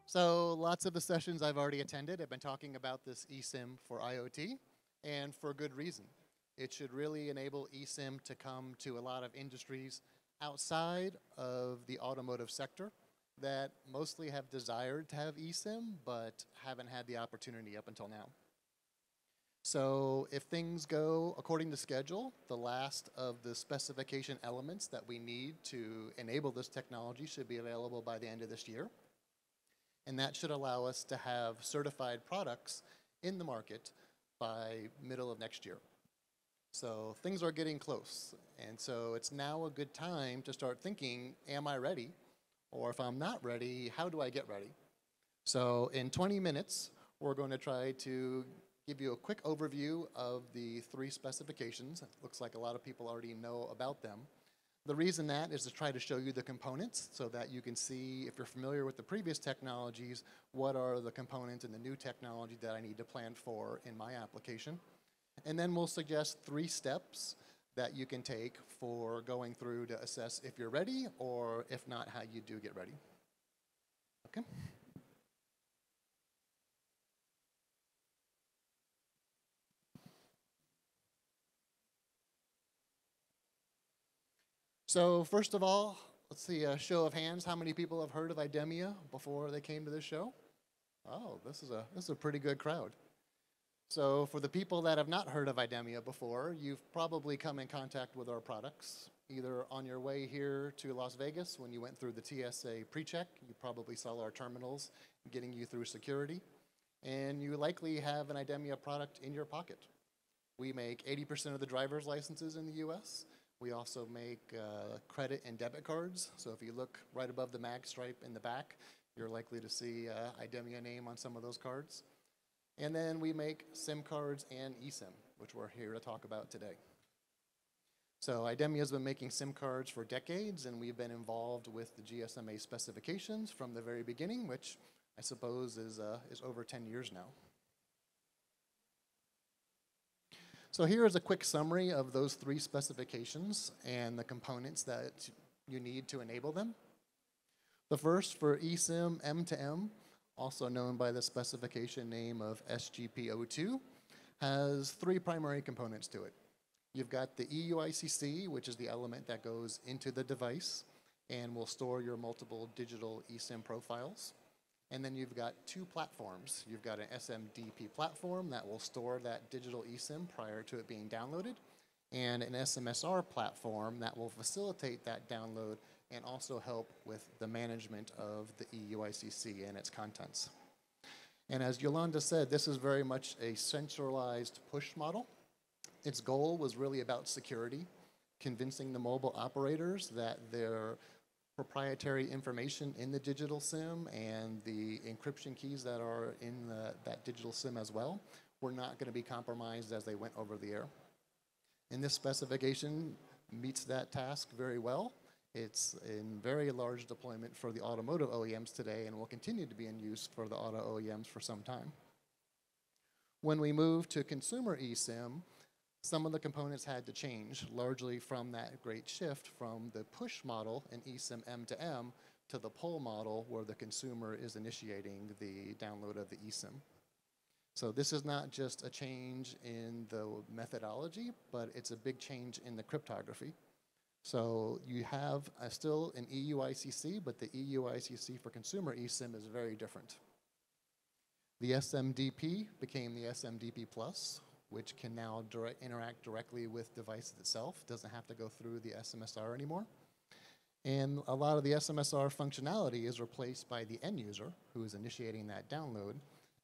So lots of the sessions I've already attended have been talking about this eSIM for IoT, and for good reason. It should really enable eSIM to come to a lot of industries outside of the automotive sector that mostly have desired to have eSIM, but haven't had the opportunity up until now. So if things go according to schedule, the last of the specification elements that we need to enable this technology should be available by the end of this year. And that should allow us to have certified products in the market by middle of next year. So things are getting close. And so it's now a good time to start thinking, am I ready? Or if I'm not ready, how do I get ready? So in 20 minutes, we're going to try to give you a quick overview of the three specifications. It looks like a lot of people already know about them. The reason that is to try to show you the components so that you can see, if you're familiar with the previous technologies, what are the components and the new technology that I need to plan for in my application. And then we'll suggest 3 steps that you can take for going through to assess if you're ready, or if not, how you do get ready. Okay? So first of all, let's see a show of hands. How many people have heard of IDEMIA before they came to this show? Oh, this is a pretty good crowd. So for the people that have not heard of IDEMIA before, you've probably come in contact with our products, either on your way here to Las Vegas when you went through the TSA pre-check. You probably saw our terminals getting you through security. And you likely have an IDEMIA product in your pocket. We make 80% of the driver's licenses in the US. We also make credit and debit cards. So if you look right above the mag stripe in the back, you're likely to see IDEMIA name on some of those cards. And then we make SIM cards and eSIM, which we're here to talk about today. So IDEMIA has been making SIM cards for decades, and we've been involved with the GSMA specifications from the very beginning, which I suppose is over 10 years now. So here is a quick summary of those 3 specifications and the components that you need to enable them. The first, for eSIM M2M, also known by the specification name of SGP.31, has 3 primary components to it. You've got the EUICC, which is the element that goes into the device and will store your multiple digital eSIM profiles. And then you've got 2 platforms. You've got an SMDP platform that will store that digital eSIM prior to it being downloaded, and an SMSR platform that will facilitate that download and also help with the management of the EUICC and its contents. And as Yolanda said, this is very much a centralized push model. Its goal was really about security, convincing the mobile operators that their proprietary information in the digital SIM and the encryption keys that are in that digital SIM as well were not going to be compromised as they went over the air. And this specification meets that task very well. It's in very large deployment for the automotive OEMs today and will continue to be in use for the auto OEMs for some time. When we move to consumer eSIM, some of the components had to change, largely from that great shift from the push model in eSIM M2M to the pull model where the consumer is initiating the download of the eSIM. So this is not just a change in the methodology, but it's a big change in the cryptography. So you have still an EUICC, but the EUICC for consumer eSIM is very different. The SMDP became the SMDP Plus, which can now interact directly with devices itself. Doesn't have to go through the SMSR anymore. And a lot of the SMSR functionality is replaced by the end user who is initiating that download.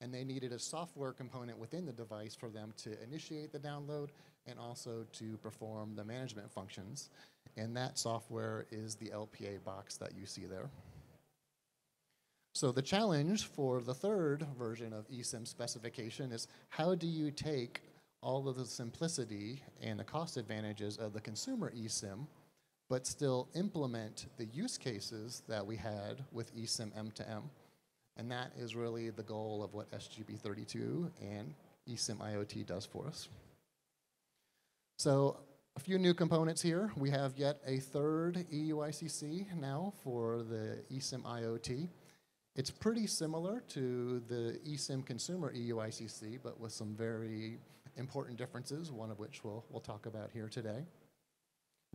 And they needed a software component within the device for them to initiate the download and also to perform the management functions. And that software is the LPA box that you see there. So the challenge for the third version of eSIM specification is, how do you take all of the simplicity and the cost advantages of the consumer eSIM, but still implement the use cases that we had with eSIM M2M? And that is really the goal of what SGP.32 and eSIM IoT does for us. So a few new components here. We have yet a third EUICC now for the eSIM IoT. It's pretty similar to the eSIM consumer EUICC, but with some very important differences, one of which we'll talk about here today.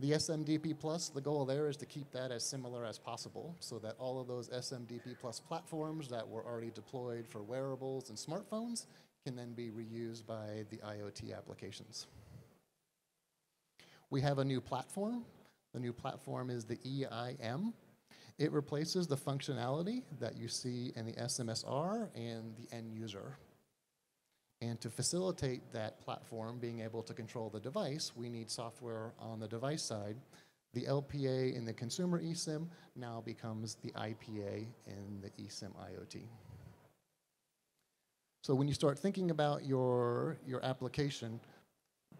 The SMDP Plus, the goal there is to keep that as similar as possible so that all of those SMDP Plus platforms that were already deployed for wearables and smartphones can then be reused by the IoT applications. We have a new platform. The new platform is the eIM. It replaces the functionality that you see in the SMSR and the end user. And to facilitate that platform being able to control the device, we need software on the device side. The LPA in the consumer eSIM now becomes the IPA in the eSIM IoT. So when you start thinking about your application,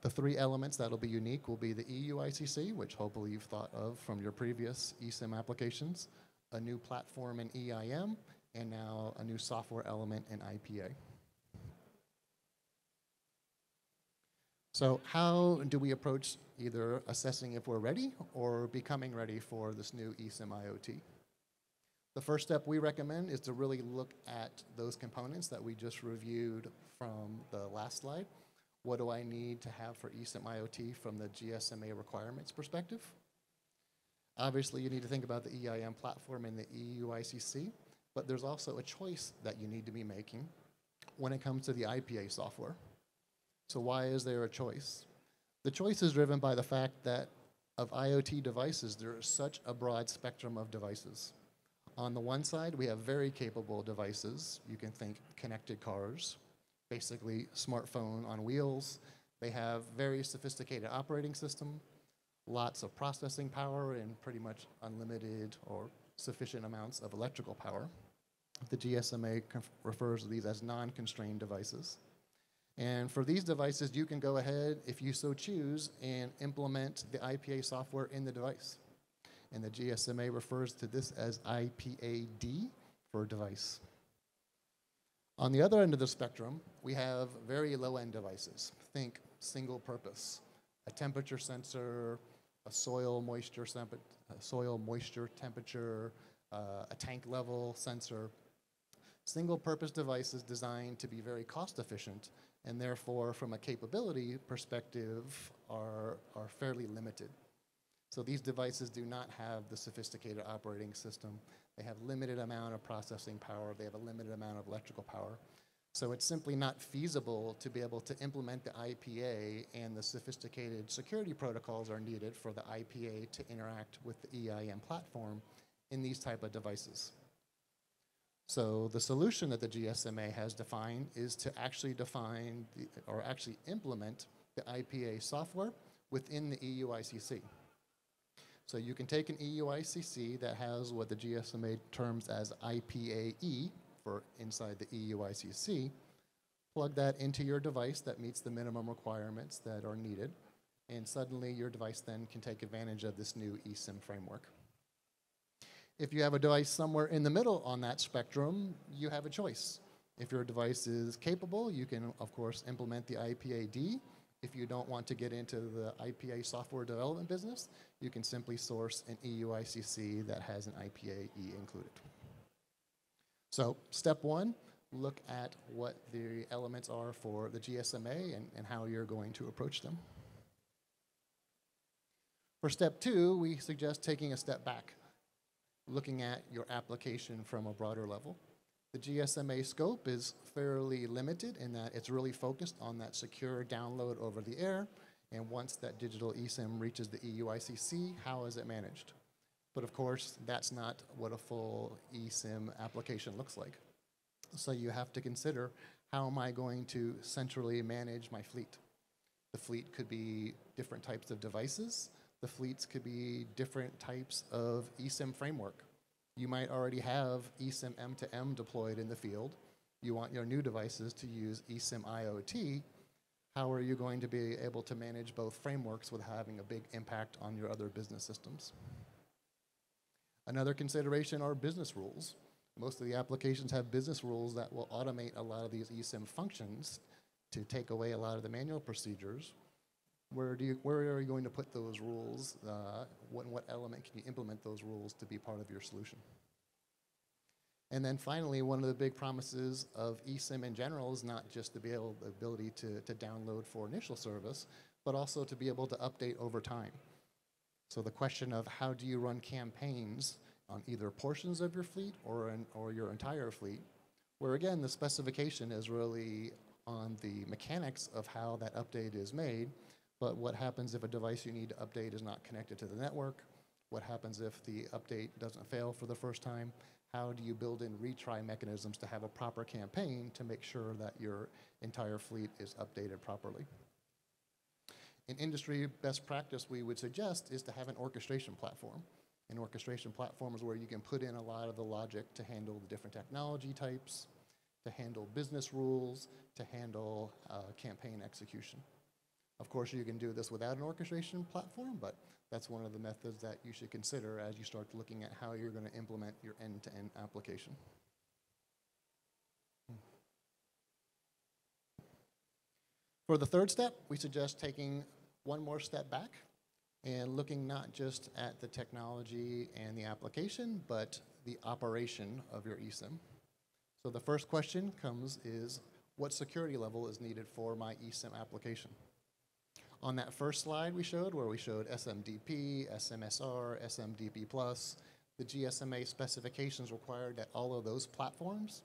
the three elements that'll be unique will be the EUICC, which hopefully you've thought of from your previous eSIM applications, a new platform in eIM, and now a new software element in IPA. So how do we approach either assessing if we're ready or becoming ready for this new eSIM IoT? The first step we recommend is to really look at those components that we just reviewed from the last slide. What do I need to have for eSIM IoT from the GSMA requirements perspective? Obviously, you need to think about the eIM platform and the EUICC, but there's also a choice that you need to be making when it comes to the IPA software. So why is there a choice? The choice is driven by the fact that of IoT devices, there is such a broad spectrum of devices. On the one side, we have very capable devices. You can think connected cars, basically smartphone on wheels. They have very sophisticated operating system, lots of processing power, and pretty much unlimited or sufficient amounts of electrical power. The GSMA refers to these as non-constrained devices. And for these devices, you can go ahead, if you so choose, and implement the IPA software in the device. And the GSMA refers to this as IPA-D for device. On the other end of the spectrum, we have very low-end devices. Think single purpose, a temperature sensor, a soil moisture temperature, a tank level sensor. Single purpose devices designed to be very cost efficient and therefore from a capability perspective are fairly limited. So these devices do not have the sophisticated operating system. They have limited amount of processing power. They have a limited amount of electrical power. So it's simply not feasible to be able to implement the IPA, and the sophisticated security protocols are needed for the IPA to interact with the eIM platform in these type of devices. So the solution that the GSMA has defined is to actually define or actually implement the IPA software within the EUICC. So you can take an EUICC that has what the GSMA terms as IPAE for inside the EUICC, plug that into your device that meets the minimum requirements that are needed, and suddenly your device then can take advantage of this new eSIM framework. If you have a device somewhere in the middle on that spectrum, you have a choice. If your device is capable, you can, of course, implement the IPA-D. If you don't want to get into the IPA software development business, you can simply source an EUICC that has an IPA-E included. So step one, look at what the elements are for the GSMA and how you're going to approach them. For step two, we suggest taking a step back, looking at your application from a broader level. The GSMA scope is fairly limited in that it's really focused on that secure download over the air, and once that digital eSIM reaches the EUICC, how is it managed? But of course, that's not what a full eSIM application looks like. So you have to consider, how am I going to centrally manage my fleet? The fleet could be different types of devices. The fleets could be different types of eSIM framework. You might already have eSIM M2M deployed in the field. You want your new devices to use eSIM IoT. How are you going to be able to manage both frameworks without having a big impact on your other business systems? Another consideration are business rules. Most of the applications have business rules that will automate a lot of these eSIM functions to take away a lot of the manual procedures. Where are you going to put those rules? What element can you implement those rules to be part of your solution? And then finally, one of the big promises of eSIM in general is not just to be able the ability to download for initial service, but also to be able to update over time. So the question of how do you run campaigns on either portions of your fleet or your entire fleet, where again, the specification is really on the mechanics of how that update is made, but what happens if a device you need to update is not connected to the network? What happens if the update doesn't fail for the first time? How do you build in retry mechanisms to have a proper campaign to make sure that your entire fleet is updated properly? In industry best practice, we would suggest is to have an orchestration platform. An orchestration platform is where you can put in a lot of the logic to handle the different technology types, to handle business rules, to handle campaign execution. Of course, you can do this without an orchestration platform, but that's one of the methods that you should consider as you start looking at how you're going to implement your end-to-end application. For the third step, we suggest taking one more step back and looking not just at the technology and the application, but the operation of your eSIM. So the first question is, what security level is needed for my eSIM application? On that first slide we showed, where we showed SMDP, SMSR, SMDP+, the GSMA specifications required that all of those platforms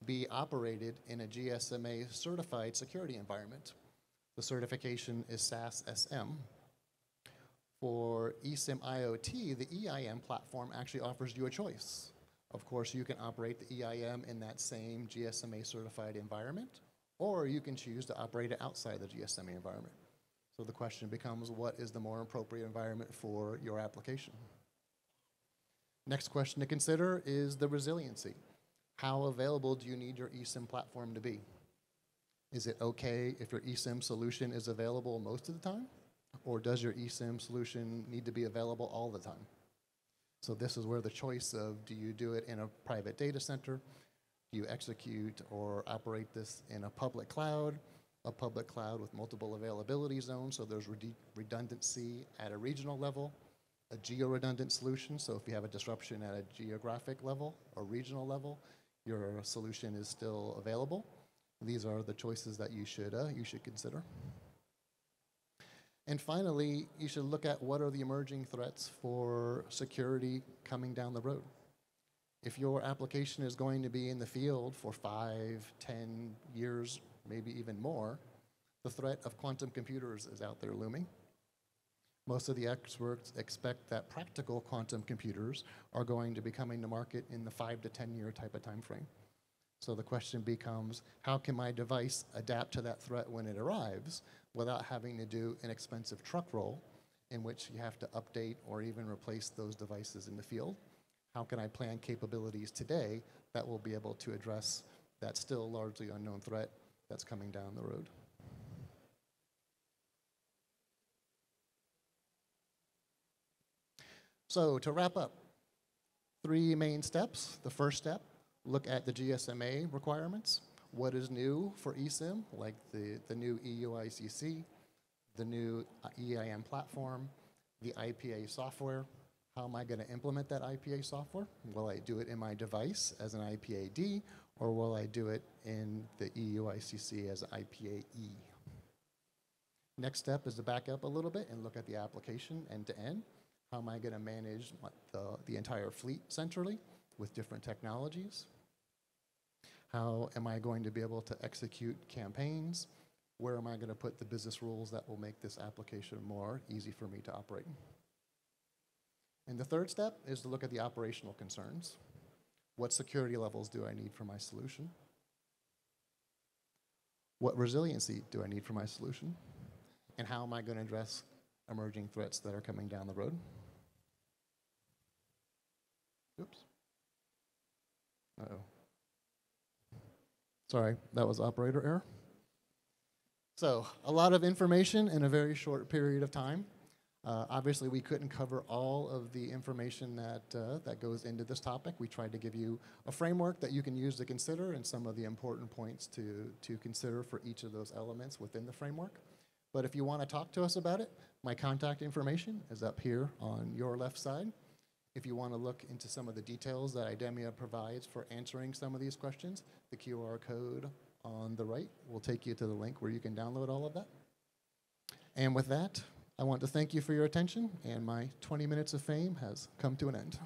be operated in a GSMA certified security environment. The certification is SAS SM. For eSIM IoT, the EIM platform actually offers you a choice. Of course, you can operate the EIM in that same GSMA certified environment, or you can choose to operate it outside the GSMA environment. So the question becomes, what is the more appropriate environment for your application? Next question to consider is the resiliency. How available do you need your eSIM platform to be? Is it okay if your eSIM solution is available most of the time? Or does your eSIM solution need to be available all the time? So this is where the choice of, do you do it in a private data center? Do you execute or operate this in a public cloud with multiple availability zones, so there's redundancy at a regional level, a geo-redundant solution, so if you have a disruption at a geographic level or regional level, your solution is still available. These are the choices that you should consider. And finally, you should look at what are the emerging threats for security coming down the road. If your application is going to be in the field for 5, 10 years, maybe even more, the threat of quantum computers is out there looming. Most of the experts expect that practical quantum computers are going to be coming to market in the 5 to 10 year type of time frame. So the question becomes, how can my device adapt to that threat when it arrives without having to do an expensive truck roll in which you have to update or even replace those devices in the field? How can I plan capabilities today that will be able to address that still largely unknown threat that's coming down the road? So to wrap up, 3 main steps. The first step, look at the GSMA requirements. What is new for eSIM, like the new EUICC, the new EIM platform, the IPA software. How am I going to implement that IPA software? Will I do it in my device as an IPA-D, or will I do it in the EUICC as an IPA-E? Next step is to back up a little bit and look at the application end-to-end. How am I going to manage the entire fleet centrally with different technologies? How am I going to be able to execute campaigns? Where am I going to put the business rules that will make this application more easy for me to operate? And the third step is to look at the operational concerns. What security levels do I need for my solution? What resiliency do I need for my solution? And how am I going to address emerging threats that are coming down the road? Oops. Uh-oh. Sorry, that was operator error. So, a lot of information in a very short period of time. Obviously, we couldn't cover all of the information that goes into this topic. We tried to give you a framework that you can use to consider and some of the important points to consider for each of those elements within the framework. But if you want to talk to us about it, my contact information is up here on your left side. If you want to look into some of the details that IDEMIA provides for answering some of these questions, the QR code on the right will take you to the link where you can download all of that. And with that, I want to thank you for your attention, and my 20 minutes of fame has come to an end.